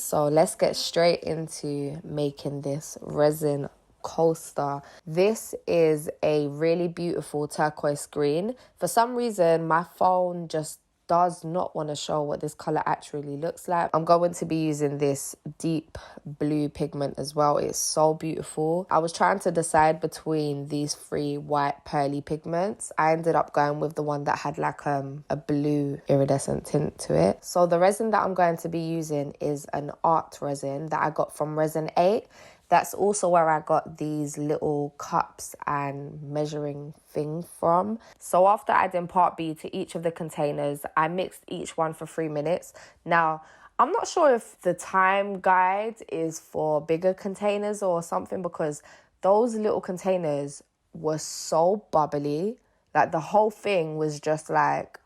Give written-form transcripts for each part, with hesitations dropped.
So let's get straight into making this resin coaster. This is a really beautiful turquoise green. For some reason, my phone just does not want to show what this color actually looks like. I'm going to be using this deep blue pigment as well. It's so beautiful. I was trying to decide between these three white pearly pigments. I ended up going with the one that had like a blue iridescent tint to it. So the resin that I'm going to be using is an art resin that I got from Resin 8. That's also where I got these little cups and measuring thing from. So after adding part B to each of the containers, I mixed each one for 3 minutes. Now, I'm not sure if the time guide is for bigger containers or something, because those little containers were so bubbly. Like the whole thing was just like,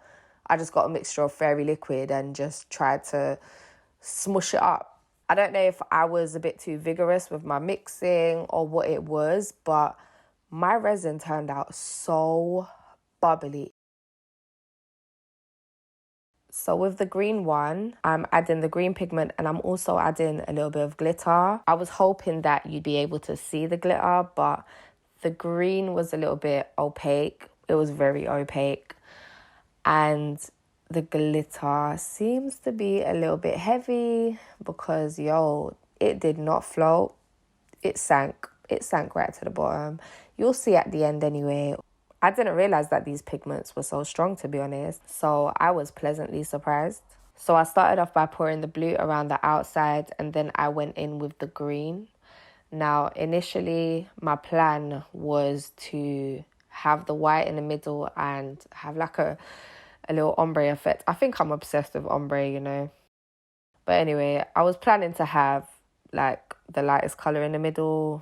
I just got a mixture of fairy liquid and just tried to smush it up. I don't know if I was a bit too vigorous with my mixing or what it was, but my resin turned out so bubbly. So with the green one, I'm adding the green pigment and I'm also adding a little bit of glitter. I was hoping that you'd be able to see the glitter, but the green was a little bit opaque. It was very opaque. And the glitter seems to be a little bit heavy because, it did not float. It sank. It sank right to the bottom. You'll see at the end anyway. I didn't realize that these pigments were so strong, to be honest. So I was pleasantly surprised. So I started off by pouring the blue around the outside and then I went in with the green. Now, initially, my plan was to have the white in the middle and have like a little ombre effect. I think I'm obsessed with ombre, But anyway, I was planning to have like the lightest color in the middle,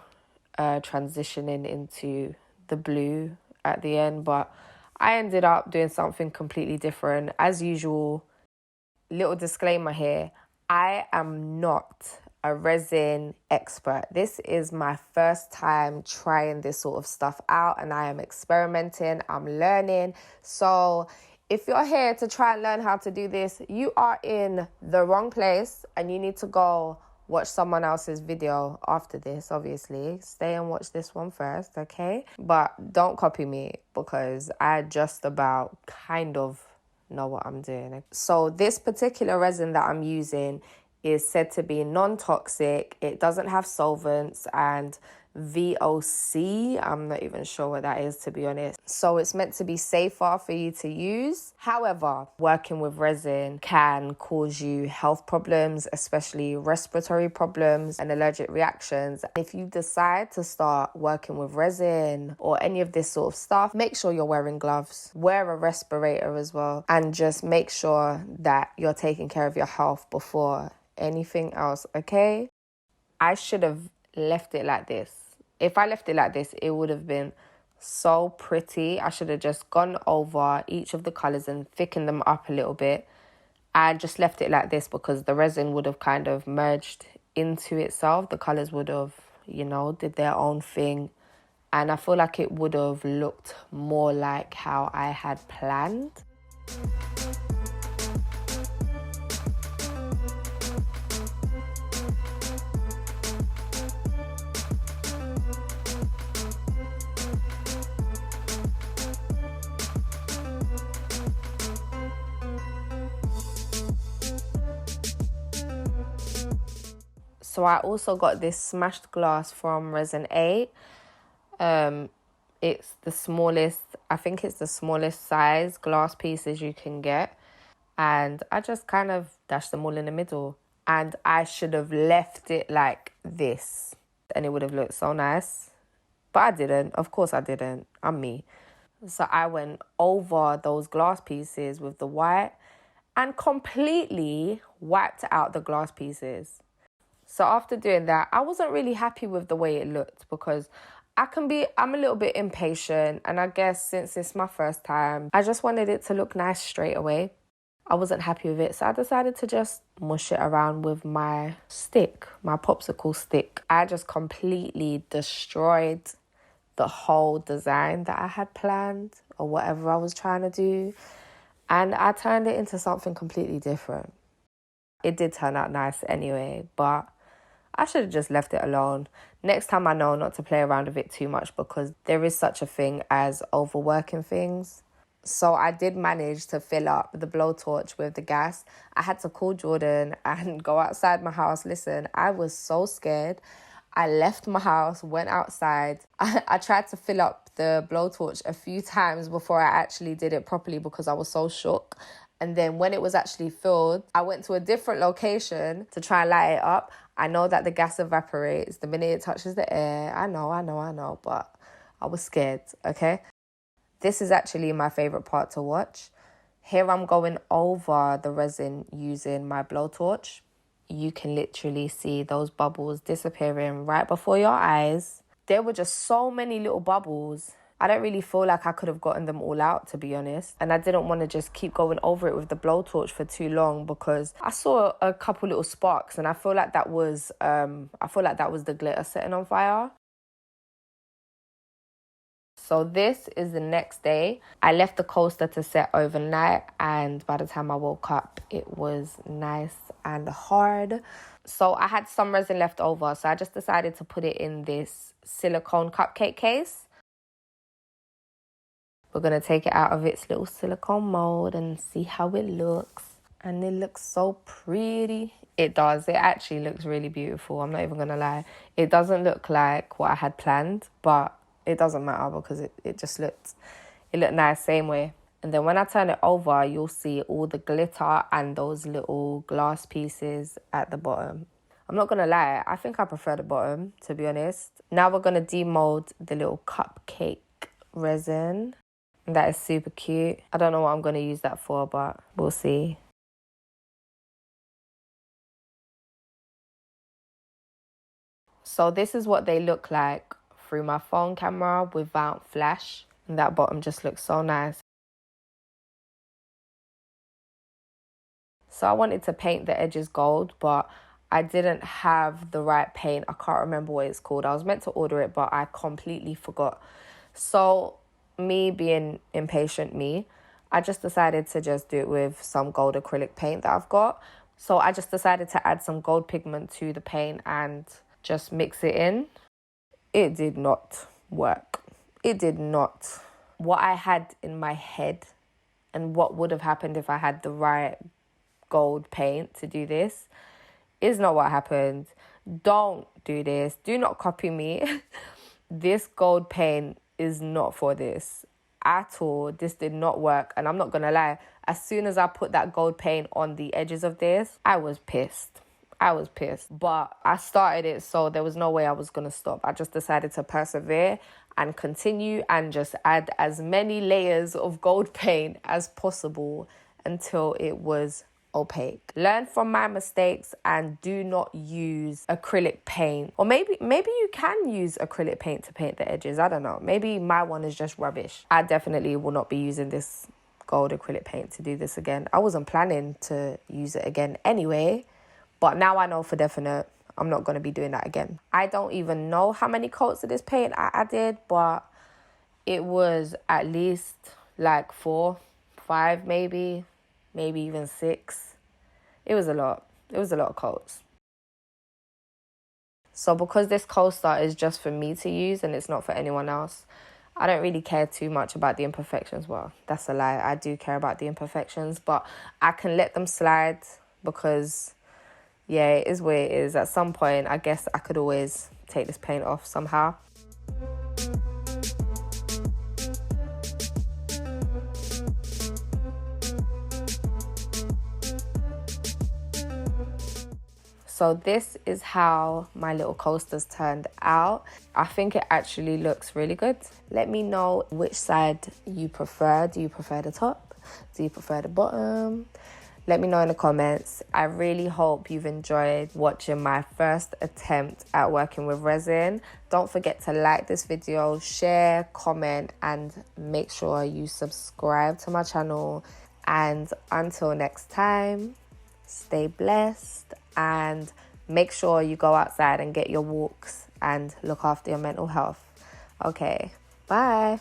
transitioning into the blue at the end. But I ended up doing something completely different. As usual, little disclaimer here, I am not a resin expert. This is my first time trying this sort of stuff out and I am experimenting, I'm learning. So if you're here to try and learn how to do this, you are in the wrong place and you need to go watch someone else's video after this, obviously. Stay and watch this one first, okay? But don't copy me because I just about kind of know what I'm doing. So this particular resin that I'm using is said to be non-toxic. It doesn't have solvents and VOC. I'm not even sure what that is, to be honest. So it's meant to be safer for you to use. However, working with resin can cause you health problems, especially respiratory problems and allergic reactions. If you decide to start working with resin or any of this sort of stuff, make sure you're wearing gloves. Wear a respirator as well. And just make sure that you're taking care of your health before anything else, okay? I should have left it like this. If I left it like this, it would have been so pretty. I should have just gone over each of the colours and thickened them up a little bit. I just left it like this because the resin would have kind of merged into itself. The colours would have, did their own thing. And I feel like it would have looked more like how I had planned. So I also got this smashed glass from Resin 8. It's the smallest, I think it's the smallest size glass pieces you can get. And I just kind of dashed them all in the middle. And I should have left it like this. And it would have looked so nice. But I didn't. Of course I didn't. I'm me. So I went over those glass pieces with the white and completely wiped out the glass pieces. So after doing that, I wasn't really happy with the way it looked because I'm a little bit impatient. And I guess since it's my first time, I just wanted it to look nice straight away. I wasn't happy with it. So I decided to just mush it around with my stick, my popsicle stick. I just completely destroyed the whole design that I had planned or whatever I was trying to do. And I turned it into something completely different. It did turn out nice anyway, but I should have just left it alone. Next time I know not to play around with it too much, because there is such a thing as overworking things. So I did manage to fill up the blowtorch with the gas. I had to call Jordan and go outside my house. Listen, I was so scared. I left my house, went outside. I tried to fill up the blowtorch a few times before I actually did it properly because I was so shook. And then when it was actually filled, I went to a different location to try and light it up. I know that the gas evaporates the minute it touches the air. I know, but I was scared, okay? This is actually my favourite part to watch. Here I'm going over the resin using my blowtorch. You can literally see those bubbles disappearing right before your eyes. There were just so many little bubbles. I don't really feel like I could have gotten them all out, to be honest. And I didn't want to just keep going over it with the blowtorch for too long because I saw a couple little sparks and I feel like that was the glitter setting on fire. So this is the next day. I left the coaster to set overnight, and by the time I woke up, it was nice and hard. So I had some resin left over, so I just decided to put it in this silicone cupcake case. We're going to take it out of its little silicone mold and see how it looks. And it looks so pretty. It does. It actually looks really beautiful. I'm not even going to lie. It doesn't look like what I had planned, but it doesn't matter because it looked nice same way. And then when I turn it over, you'll see all the glitter and those little glass pieces at the bottom. I'm not going to lie, I think I prefer the bottom, to be honest. Now we're going to demold the little cupcake resin. And that is super cute. I don't know what I'm going to use that for, but we'll see. So this is what they look like through my phone camera without flash. And that bottom just looks so nice. So I wanted to paint the edges gold, but I didn't have the right paint. I can't remember what it's called. I was meant to order it, but I completely forgot. So me being impatient I just decided to just do it with some gold acrylic paint that I've got. So I just decided to add some gold pigment to the paint and just mix it in. It did not work. It did not. What I had in my head and what would have happened if I had the right gold paint to do this is not what happened. Don't do this. Do not copy me. This gold paint is not for this at all. This did not work. And I'm not going to lie. As soon as I put that gold paint on the edges of this, I was pissed. But I started it, so there was no way I was going to stop. I just decided to persevere and continue and just add as many layers of gold paint as possible until it was opaque. Learn from my mistakes and do not use acrylic paint. Or maybe you can use acrylic paint to paint the edges. I don't know. Maybe my one is just rubbish. I definitely will not be using this gold acrylic paint to do this again. I wasn't planning to use it again anyway. But now I know for definite I'm not going to be doing that again. I don't even know how many coats of this paint I added, but it was at least like 4, 5 maybe even 6. It was a lot. It was a lot of coats. So because this coaster is just for me to use and it's not for anyone else, I don't really care too much about the imperfections. Well, that's a lie. I do care about the imperfections, but I can let them slide because yeah, it is what it is. At some point, I guess I could always take this paint off somehow. So this is how my little coasters turned out. I think it actually looks really good. Let me know which side you prefer. Do you prefer the top? Do you prefer the bottom? Let me know in the comments. I really hope you've enjoyed watching my first attempt at working with resin. Don't forget to like this video, share, comment, and make sure you subscribe to my channel. And until next time, stay blessed and make sure you go outside and get your walks and look after your mental health. Okay, bye.